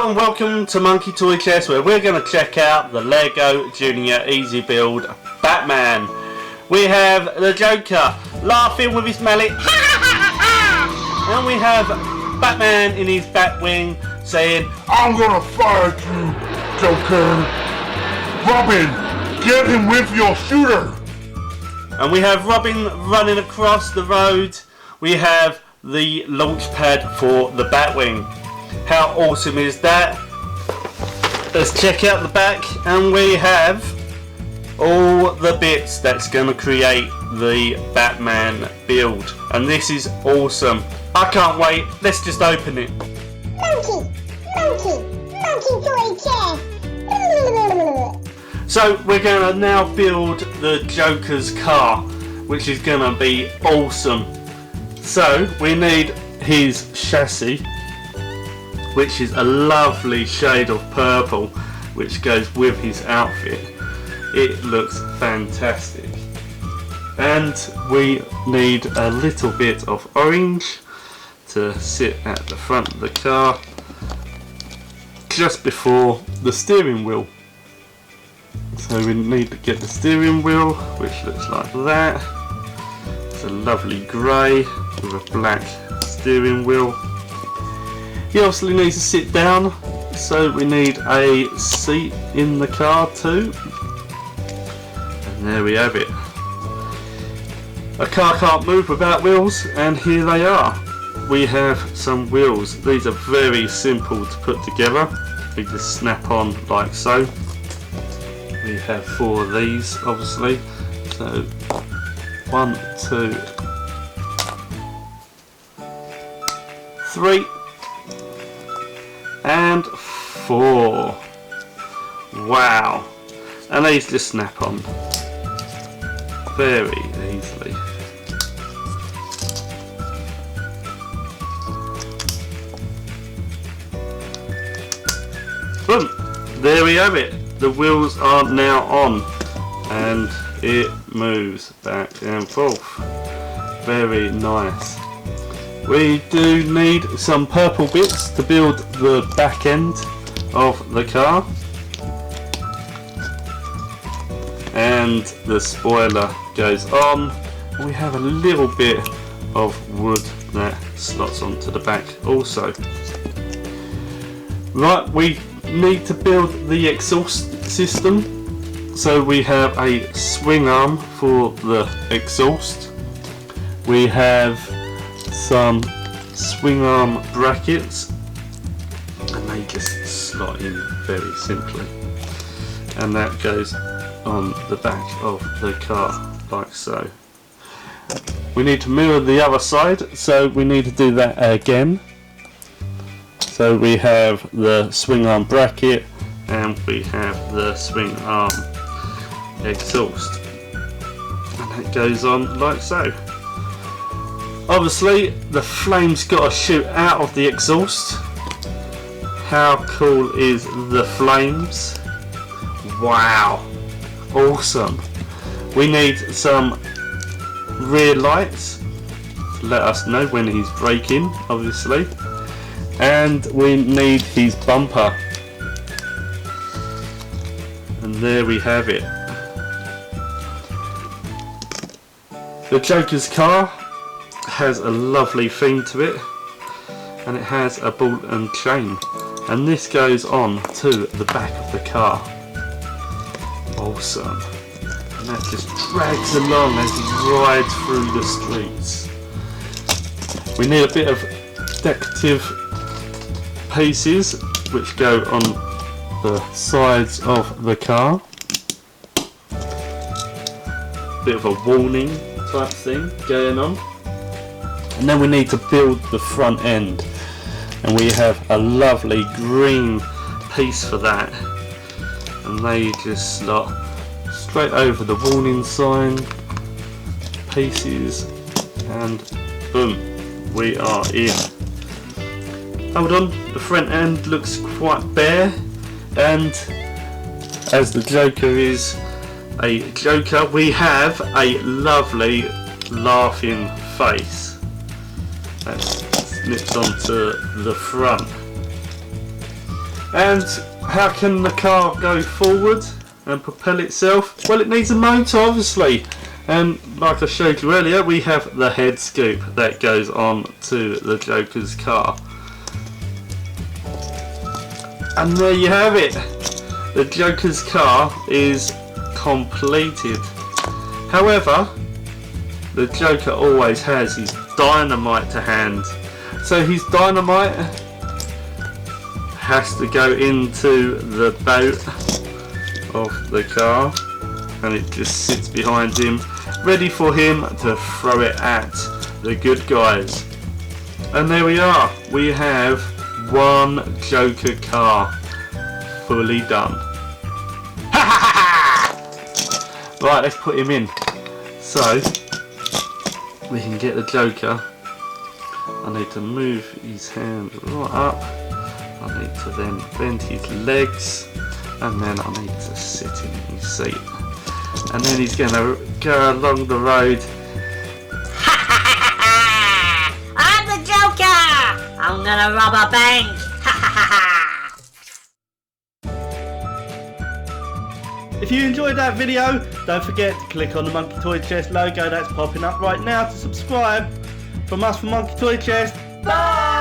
Hello and welcome to Monkey Toy Chest, where we're going to check out the Lego Junior Easy Build Batman. We have the Joker laughing with his mallet. And we have Batman in his Batwing saying, "I'm gonna fight you, Joker. Robin, get him with your shooter." And we have Robin running across the road. We have the launch pad for the Batwing. How awesome is that? Let's check out the back, and we have all the bits that's going to create the Batman build, and this is awesome. I can't wait. Let's just open it. Monkey Toy Chest. So we're going to now build the Joker's car, which is going to be awesome. So we need his chassis, which is a lovely shade of purple, which goes with his outfit. It looks fantastic. And we need a little bit of orange to sit at the front of the car, just before the steering wheel. So we need to get the steering wheel, which looks like that. It's a lovely grey with a black steering wheel. He obviously needs to sit down, so we need a seat in the car too. And there we have it. A car can't move without wheels, and here they are. We have some wheels. These are very simple to put together. They just snap on like so. We have 4 of these, obviously. So 1, 2, 3. And 4. Wow. And these just snap on very easily. Boom. There we have it. The wheels are now on and it moves back and forth. Very nice. We do need some purple bits to build the back end of the car, and the spoiler goes on. We have a little bit of wood that slots onto the back also. Right, we need to build the exhaust system, so we have a swing arm for the exhaust. We have some swing arm brackets, and they just slot in very simply, and that goes on the back of the car like so. We need to mirror the other side, so we need to do that again. So we have the swing arm bracket and we have the swing arm exhaust, and it goes on like so. Obviously the flame's got to shoot out of the exhaust. How cool is the flames? Wow, awesome. We need some rear lights to let us know when he's braking, obviously. And we need his bumper, and there we have it. The Joker's car has a lovely theme to it, and it has a ball and chain, and this goes on to the back of the car. Awesome. And that just drags along as he rides through the streets. We need a bit of decorative pieces which go on the sides of the car. Bit of a warning type thing going on. And then we need to build the front end, and we have a lovely green piece for that, and they just slot straight over the warning sign pieces, and boom, we are in. Hold on, the front end looks quite bare, and as the Joker is a Joker, we have a lovely laughing face that snips onto the front. And how can the car go forward and propel itself? Well, it needs a motor, obviously. And like I showed you earlier, we have the head scoop that goes on to the Joker's car. And there you have it. The Joker's car is completed. However, the Joker always has his dynamite to hand. So his dynamite has to go into the boat of the car, and it just sits behind him, ready for him to throw it at the good guys. And there we are. We have one Joker car fully done. Right, let's put him in. So we can get the Joker. I need to move his hand right up. I need to then bend his legs, and then I need to sit in his seat. And then he's going to go along the road. I'm the Joker! I'm gonna rob a bank! If you enjoyed that video, don't forget to click on the Monkey Toy Chest logo that's popping up right now to subscribe. From us from Monkey Toy Chest, bye!